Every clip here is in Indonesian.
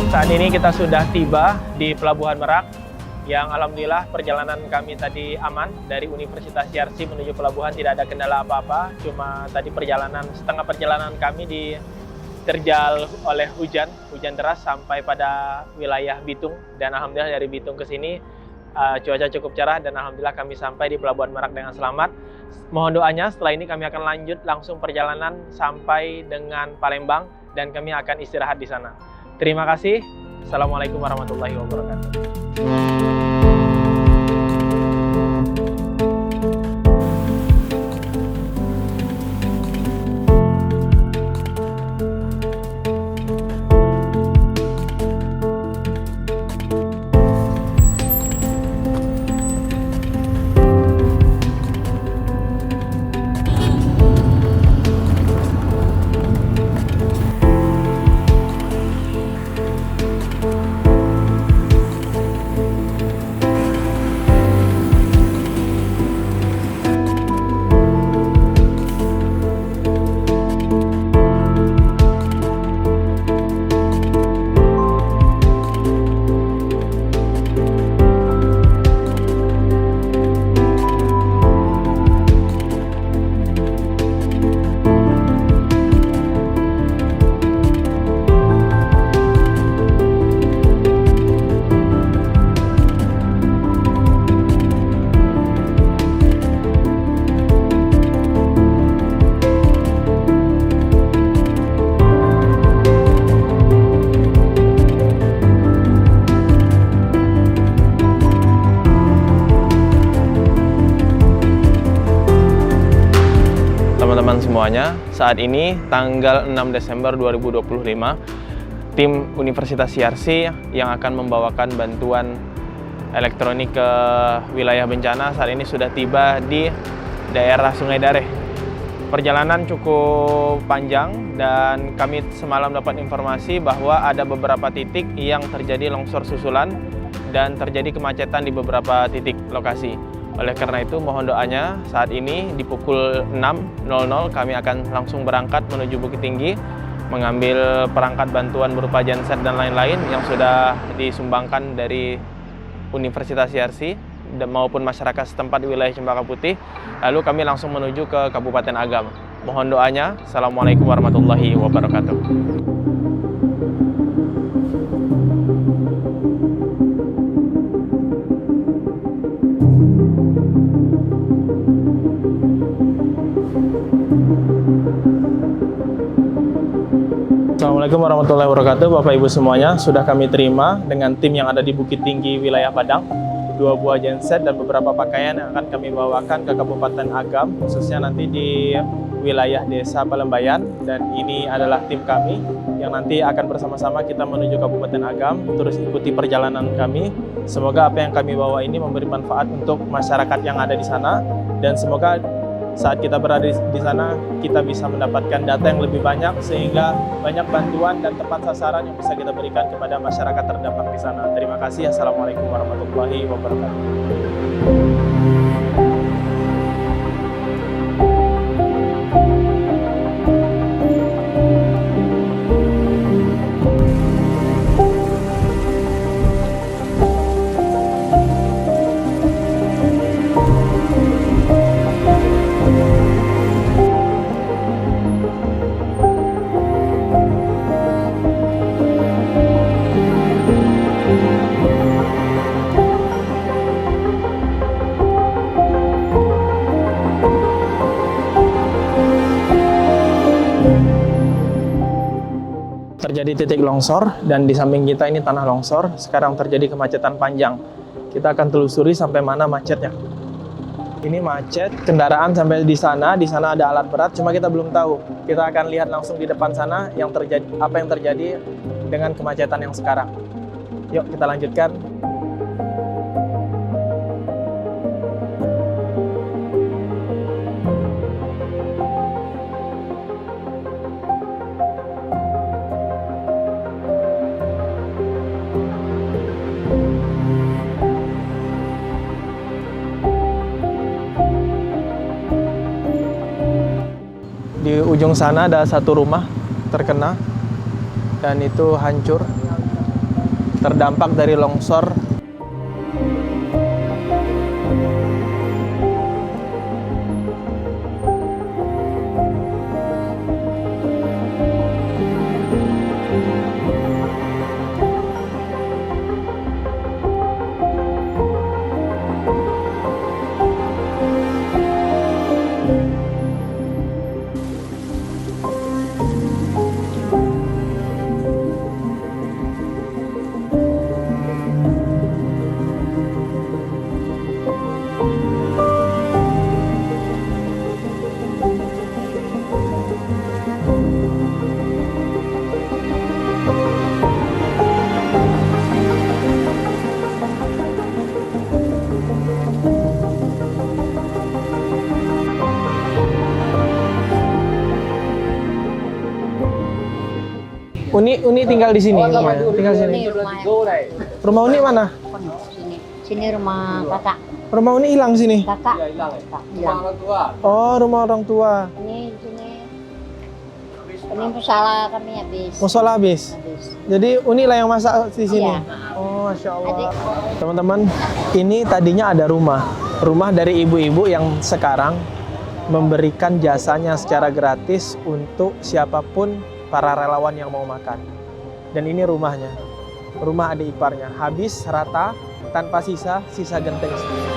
Saat ini kita sudah tiba di Pelabuhan Merak, yang alhamdulillah perjalanan kami tadi aman dari Universitas Yarsi menuju pelabuhan, tidak ada kendala apa-apa. Cuma tadi setengah perjalanan kami diterjal oleh hujan deras sampai pada wilayah Bitung, dan alhamdulillah dari Bitung ke sini cuaca cukup cerah dan alhamdulillah kami sampai di Pelabuhan Merak dengan selamat. Mohon doanya, setelah ini kami akan lanjut langsung perjalanan sampai dengan Palembang dan kami akan istirahat di sana. Terima kasih. Assalamualaikum warahmatullahi wabarakatuh. Teman-teman semuanya, saat ini tanggal 6 Desember 2025, tim Universitas Yarsi yang akan membawakan bantuan elektronik ke wilayah bencana saat ini sudah tiba di daerah Sungai Dareh. Perjalanan cukup panjang dan kami semalam dapat informasi bahwa ada beberapa titik yang terjadi longsor susulan dan terjadi kemacetan di beberapa titik lokasi. Oleh karena itu, mohon doanya, saat ini di pukul 6.00 kami akan langsung berangkat menuju Bukit Tinggi, mengambil perangkat bantuan berupa genset dan lain-lain yang sudah disumbangkan dari Universitas Yarsi maupun masyarakat setempat di wilayah Cempaka Putih. Lalu kami langsung menuju ke Kabupaten Agam. Mohon doanya. Assalamualaikum warahmatullahi wabarakatuh. Assalamualaikum warahmatullahi wabarakatuh. Bapak Ibu semuanya, sudah kami terima dengan tim yang ada di Bukit Tinggi wilayah Padang, 2 buah genset dan beberapa pakaian yang akan kami bawakan ke Kabupaten Agam, khususnya nanti di wilayah Desa Palembayan. Dan ini adalah tim kami yang nanti akan bersama-sama kita menuju Kabupaten Agam, terus ikuti perjalanan kami. Semoga apa yang kami bawa ini memberi manfaat untuk masyarakat yang ada di sana, dan semoga saat kita berada di sana, kita bisa mendapatkan data yang lebih banyak sehingga banyak bantuan dan tepat sasaran yang bisa kita berikan kepada masyarakat terdampak di sana. Terima kasih. Assalamualaikum warahmatullahi wabarakatuh. Terjadi titik longsor dan di samping kita ini tanah longsor. Sekarang terjadi kemacetan panjang. Kita akan telusuri sampai mana macetnya. Ini macet, kendaraan sampai di sana ada alat berat, cuma kita belum tahu. Kita akan lihat langsung di depan sana apa yang terjadi dengan kemacetan yang sekarang. Yuk kita lanjutkan. Di ujung sana ada satu rumah terkena dan itu hancur. terdampak dari longsor. Uni tinggal di sini, rumahnya. Tinggal di sini. Rumah Uni mana? Sini rumah kakak. Rumah Uni hilang sini. Kakak hilang. Oh, rumah orang tua. Ini sini. Ini musola kami habis. Musola habis. Jadi Uni lah yang masak di sini. Iya. Oh, Masya Allah. Teman-teman, ini tadinya ada rumah. Rumah dari ibu-ibu yang sekarang memberikan jasanya secara gratis untuk siapapun para relawan yang mau makan. Dan ini rumahnya. Rumah adik iparnya. Habis rata, tanpa sisa genteng sedikit.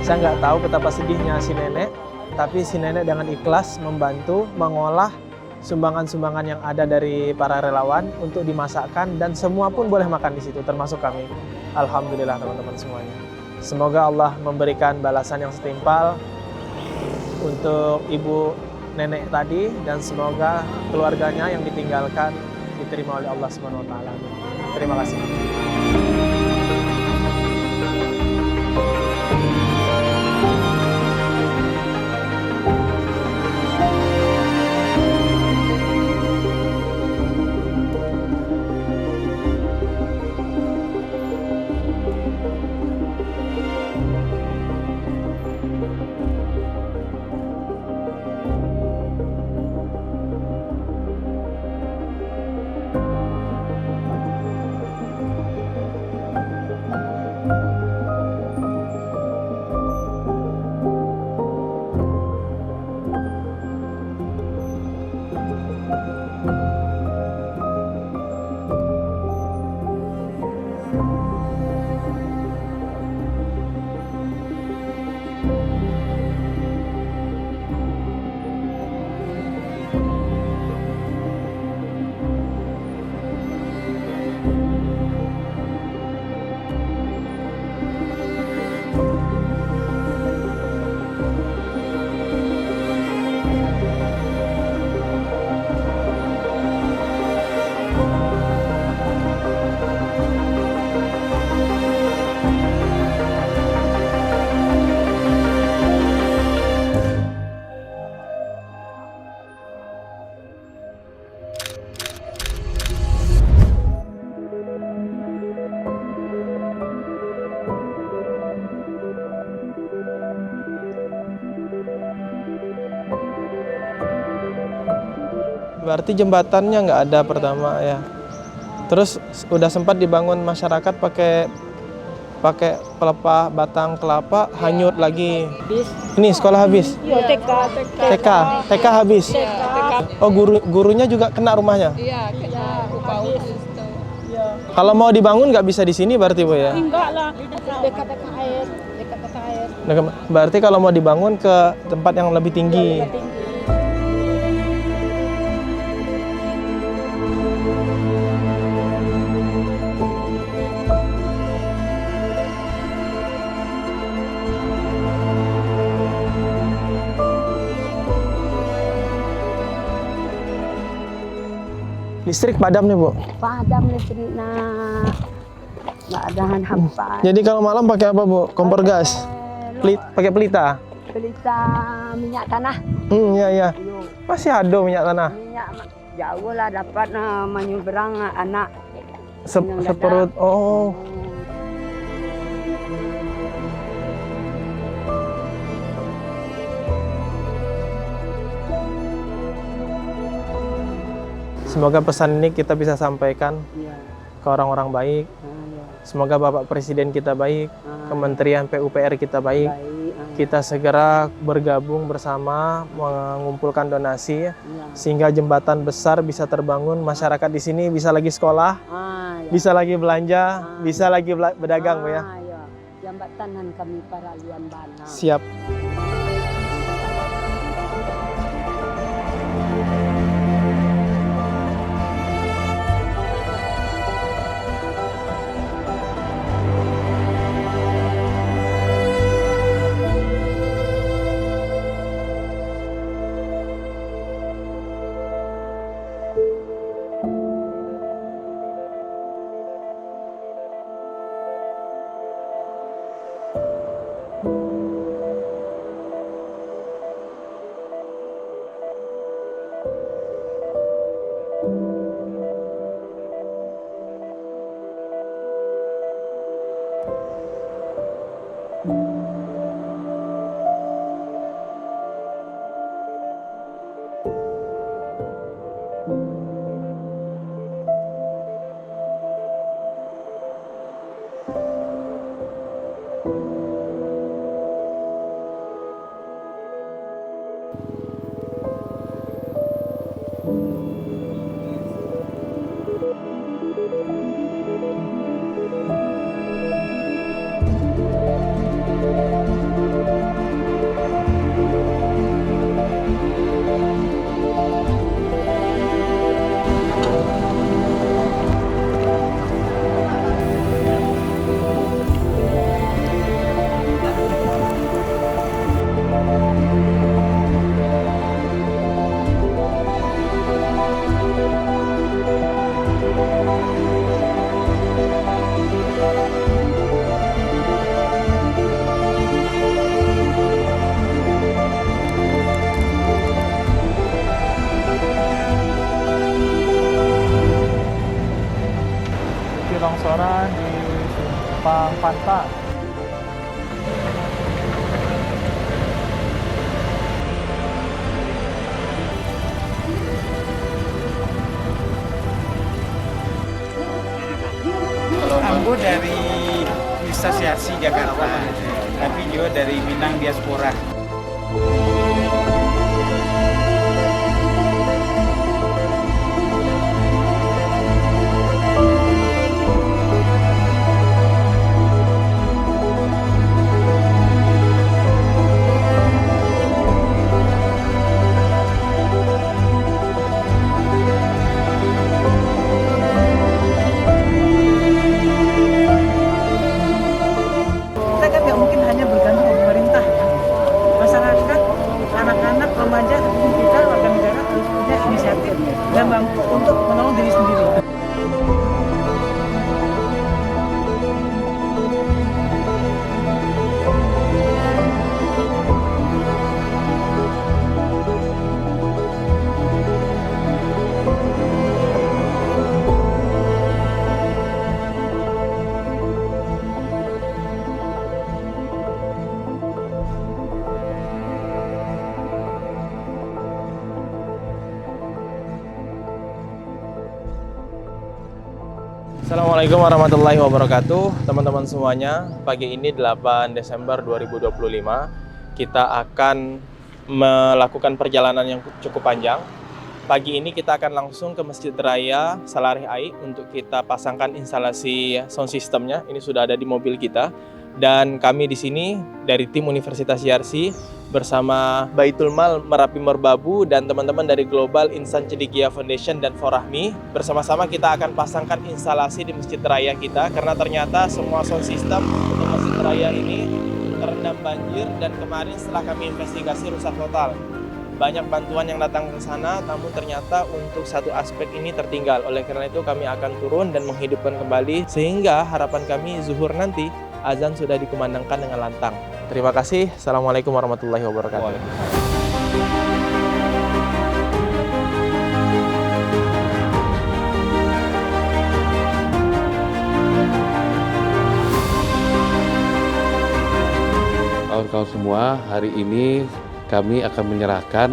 Saya nggak tahu betapa sedihnya si nenek, tapi si nenek dengan ikhlas membantu mengolah sumbangan-sumbangan yang ada dari para relawan untuk dimasakkan, dan semua pun boleh makan di situ, termasuk kami. Alhamdulillah teman-teman semuanya. Semoga Allah memberikan balasan yang setimpal untuk ibu nenek tadi, dan semoga keluarganya yang ditinggalkan diterima oleh Allah Subhanahu wa taala. Terima kasih. Berarti jembatannya nggak ada pertama ya. Terus udah sempat dibangun masyarakat pakai pelepah batang kelapa, hanyut lagi. Ini sekolah habis. TK habis. Oh, gurunya juga kena rumahnya. Iya, kena habis. Kalau mau dibangun nggak bisa di sini berarti Bu ya? Enggak lah, dekat air. Berarti kalau mau dibangun ke tempat yang lebih tinggi. Listrik padam nih Bu? Padam listrik nak. Nggak ada hampa. Jadi kalau malam pakai apa Bu? Kompor gas? Pakai pelita? Pelita minyak tanah. Iya. Masih ada minyak tanah? Minyak jauh lah dapat menyeberang anak. Seperut, oh. Semoga pesan ini kita bisa sampaikan ke orang-orang baik. Ya. Semoga Bapak Presiden kita baik, Ah, Kementerian PUPR kita baik. Kita segera bergabung bersama mengumpulkan donasi Ya. sehingga jembatan besar bisa terbangun, masyarakat di sini bisa lagi sekolah, Ya. bisa lagi belanja, bisa lagi berdagang, Bu ya. Ya. Jambatanan kami para Liambana. Siap. Longsoran di Simpang Pantai. Ambo dari Wisasiasi Jakarta, tapi juga dari Minang Diaspora. Kita kan nggak mungkin hanya bergantung pada pemerintah. Masyarakat, anak-anak, remaja, ataupun kita warga negara harus punya inisiatif dan mampu untuk menolong diri sendiri. Assalamualaikum warahmatullahi wabarakatuh. Teman-teman semuanya, pagi ini 8 Desember 2025 kita akan melakukan perjalanan yang cukup panjang. Pagi ini kita akan langsung ke Masjid Raya Salareh Ai untuk kita pasangkan instalasi sound systemnya. Ini sudah ada di mobil kita. Dan kami di sini dari tim Universitas Yarsi bersama Baitul Mal Merapi Merbabu dan teman-teman dari Global Insan Cendekia Foundation dan Forahmi, bersama-sama kita akan pasangkan instalasi di Masjid Raya kita karena ternyata semua sound system untuk Masjid Raya ini terendam banjir dan kemarin setelah kami investigasi rusak total. Banyak bantuan yang datang ke sana, namun ternyata untuk satu aspek ini tertinggal. Oleh karena itu kami akan turun dan menghidupkan kembali sehingga harapan kami zuhur nanti azan sudah dikumandangkan dengan lantang. Terima kasih. Assalamualaikum warahmatullahi wabarakatuh. Kawan-kawan semua, hari ini kami akan menyerahkan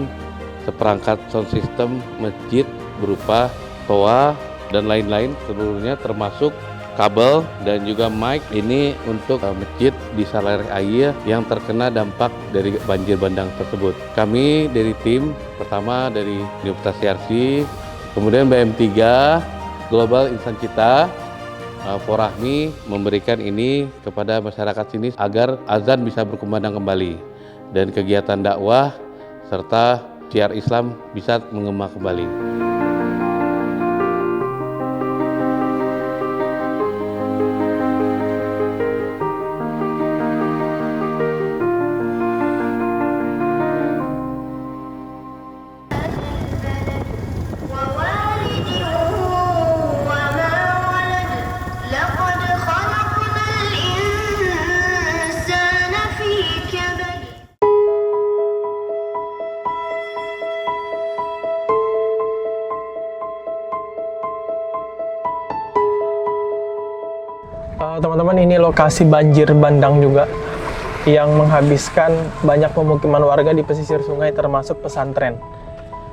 seperangkat sound system masjid berupa toa dan lain-lain seluruhnya termasuk kabel dan juga mic ini untuk masjid di Salairih Air yang terkena dampak dari banjir bandang tersebut. Kami dari tim pertama dari Universitas Yarsi, kemudian BM3, Global Insan Cita, Porahmi memberikan ini kepada masyarakat sini agar azan bisa berkumandang kembali dan kegiatan dakwah serta syiar Islam bisa mengembang kembali. Teman-teman, ini lokasi banjir bandang juga yang menghabiskan banyak pemukiman warga di pesisir sungai termasuk pesantren.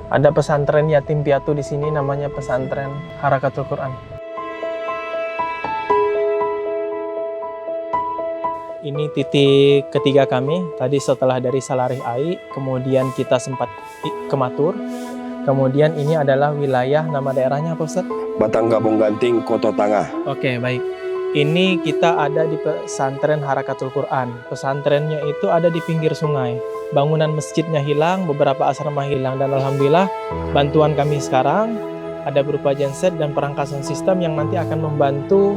Ada pesantren yatim piatu di sini namanya pesantren Harakatul Quran. Ini titik ketiga kami. Tadi setelah dari Salairih Ai, kemudian kita sempat ke Matur. Kemudian ini adalah wilayah, nama daerahnya apa Ustaz? Batang Gabung Ganting, Koto Tangah. Oke, baik. Ini kita ada di pesantren Harakatul Quran. Pesantrennya itu ada di pinggir sungai. Bangunan masjidnya hilang, beberapa asrama hilang. Dan alhamdulillah bantuan kami sekarang ada berupa genset dan perangkat sound system yang nanti akan membantu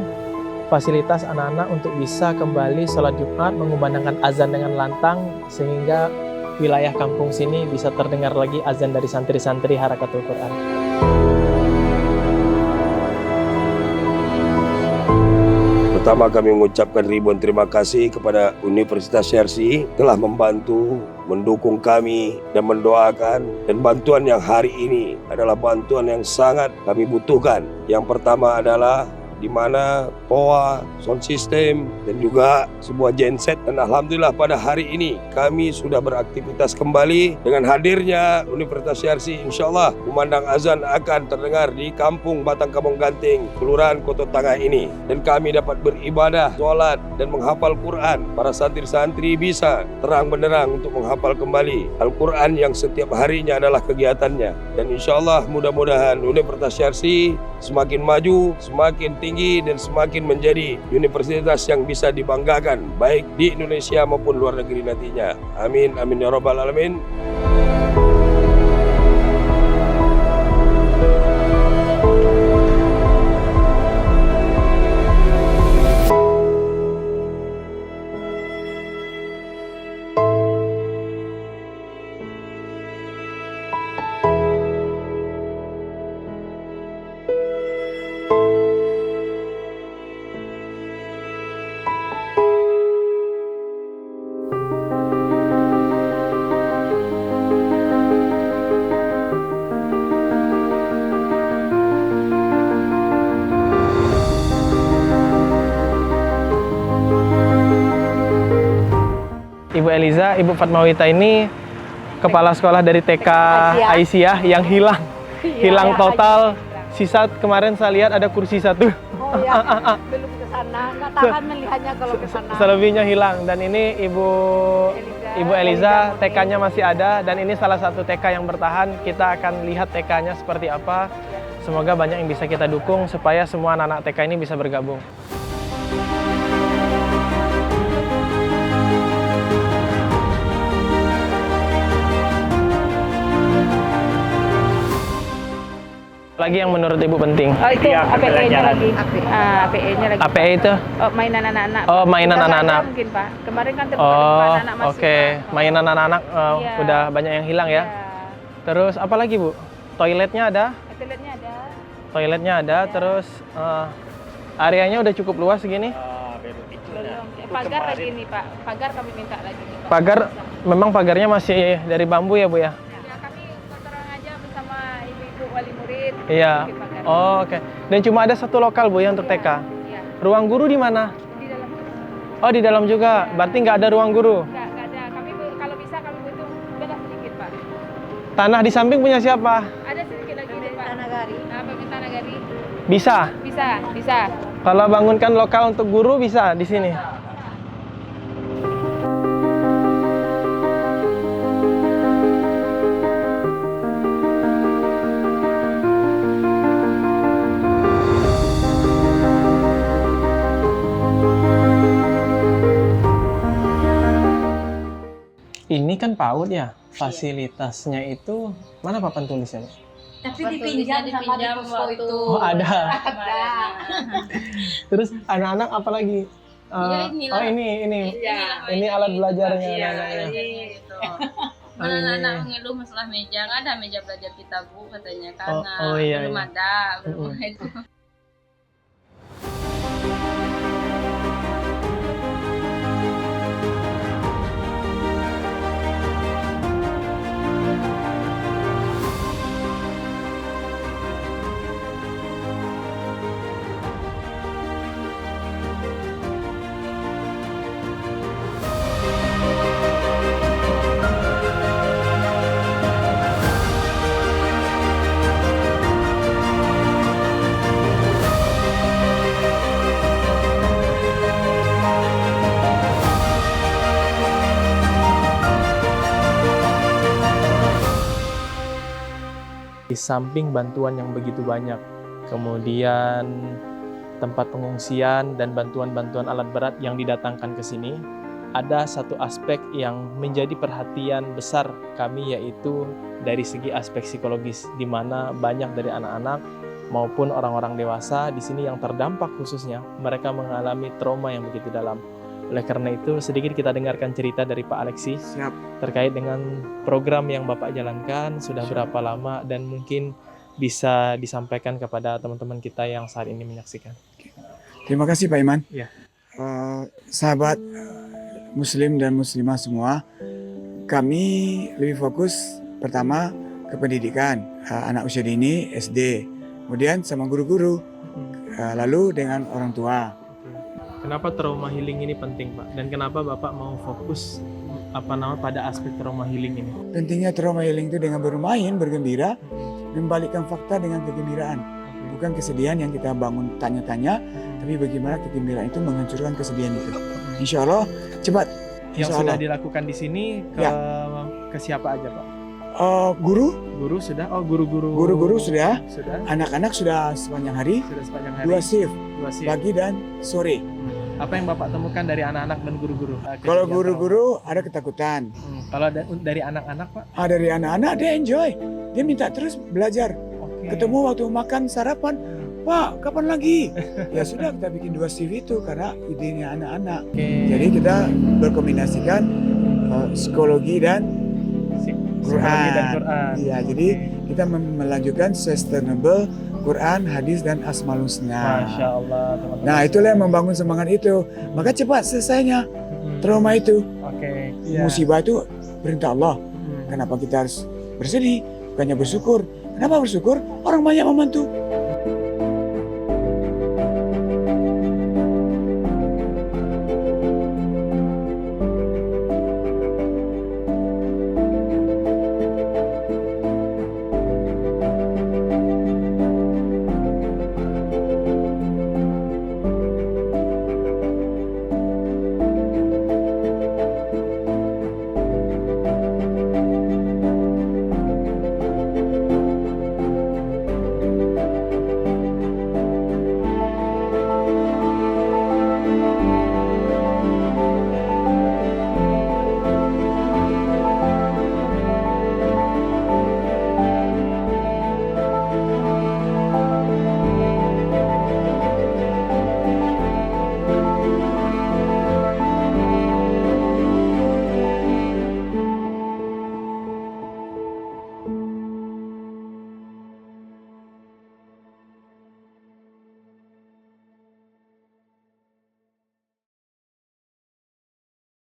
fasilitas anak-anak untuk bisa kembali sholat Jumat, mengumandangkan azan dengan lantang sehingga wilayah kampung sini bisa terdengar lagi azan dari santri-santri Harakatul Quran. Pertama kami mengucapkan ribuan terima kasih kepada Universitas Yarsi telah membantu, mendukung kami dan mendoakan, dan bantuan yang hari ini adalah bantuan yang sangat kami butuhkan. Yang pertama adalah di mana POA, sound system, dan juga sebuah genset. Dan alhamdulillah pada hari ini kami sudah beraktivitas kembali. Dengan hadirnya Universitas Yarsi, insya Allah kumandang azan akan terdengar di kampung Batang Gabung Ganting, Kelurahan Koto Tangah ini. Dan kami dapat beribadah, sholat, dan menghafal Quran. Para santri-santri bisa terang benderang untuk menghafal kembali Al-Quran yang setiap harinya adalah kegiatannya. Dan insya Allah mudah-mudahan Universitas Yarsi semakin maju, semakin tinggi, dan semakin menjadi universitas yang bisa dibanggakan baik di Indonesia maupun luar negeri nantinya. Amin, amin ya rabbal alamin. Ibu Eliza, Ibu Fatmawita ini kepala sekolah dari TK Aisyah yang hilang. Hilang total. Sisa kemarin saya lihat ada kursi satu. Oh ya, belum ke sana. Nggak tahan melihatnya kalau ke sana. Selebihnya hilang. Dan ini Ibu Eliza, TK-nya masih ada. Dan ini salah satu TK yang bertahan. Kita akan lihat TK-nya seperti apa. Semoga banyak yang bisa kita dukung supaya semua anak-anak TK ini bisa bergabung. Lagi yang menurut Ibu penting? Oh itu APE-nya lagi. APE-nya lagi. APE itu? Oh, mainan anak-anak. Oh, mainan anak-anak. Mungkin Pak. Kemarin kan terbuka anak-anak masuk. Oke. Mainan anak-anak udah banyak yang hilang ya. Terus apa lagi Bu? Toiletnya ada? Toiletnya ada. Toiletnya ada. Terus areanya udah cukup luas segini? Belum. Pagar lagi nih Pak. Pagar kami minta lagi nih Pak. Pagar, memang pagarnya masih dari bambu ya Bu ya? Wali murid. Iya. Oh, oke. Dan cuma ada satu lokal Bu ya untuk TK. Iya. Ruang guru di mana? Di dalam. Oh, di dalam juga. Berarti nggak ada ruang guru? Nggak ada. Kami kalau bisa kami butuh beda sedikit Pak. Tanah di samping punya siapa? Ada sedikit lagi Pak. Tanah Gari. Pemerintah Nagari. Bisa. Bisa. Kalau bangunkan lokal untuk guru bisa di sini. Ini kan PAUD ya, fasilitasnya itu mana papan tulisnya, Pak? Tapi dipinjam sama di posko itu. Oh, ada. Ada. Terus anak-anak apa lagi? Oh ini alat belajarnya anak-anaknya. Gitu. Anak-anak mengeluh masalah meja, nggak ada meja belajar kita Bu katanya karena belum ada, belum itu. Di samping bantuan yang begitu banyak, kemudian tempat pengungsian dan bantuan-bantuan alat berat yang didatangkan ke sini, ada satu aspek yang menjadi perhatian besar kami, yaitu dari segi aspek psikologis, di mana banyak dari anak-anak maupun orang-orang dewasa di sini yang terdampak, khususnya mereka mengalami trauma yang begitu dalam. Oleh karena itu, sedikit kita dengarkan cerita dari Pak Alexi terkait dengan program yang Bapak jalankan sudah berapa lama dan mungkin bisa disampaikan kepada teman-teman kita yang saat ini menyaksikan. Terima kasih Pak Iman. Ya. Sahabat Muslim dan Muslimah semua, kami lebih fokus pertama ke pendidikan anak usia dini SD, kemudian sama guru-guru, lalu dengan orang tua. Kenapa trauma healing ini penting, Pak? Dan kenapa Bapak mau fokus pada aspek trauma healing ini? Pentingnya trauma healing itu dengan bermain, bergembira, membalikkan fakta dengan kegembiraan. Bukan kesedihan yang kita bangun tanya-tanya, tapi bagaimana kegembiraan itu menghancurkan kesedihan itu. Insya Allah cepat. Yang sudah dilakukan di sini ke siapa aja, Pak? Guru sudah. Oh, guru-guru. Guru-guru sudah. Sudah. Anak-anak sudah sepanjang hari. Sudah sepanjang hari. Dua shift. Pagi dan sore. Apa yang Bapak temukan dari anak-anak dan guru-guru? Kalau guru-guru ada ketakutan. Kalau dari anak-anak, Pak? Dari anak-anak dia enjoy. Dia minta terus belajar. Ketemu waktu makan sarapan, Pak, kapan lagi? Ya sudah, kita bikin 2 shift itu karena idenya anak-anak. Jadi kita berkombinasikan psikologi dan Quran. Iya, jadi kita melanjutkan sustainable Quran, hadis, dan Asmaul Husna. Masya Allah. Teman-teman. Nah, itulah yang membangun semangat itu. Maka cepat selesainya trauma itu. Musibah itu perintah Allah. Kenapa kita harus bersedih? Bukannya bersyukur. Kenapa bersyukur? Orang banyak membantu.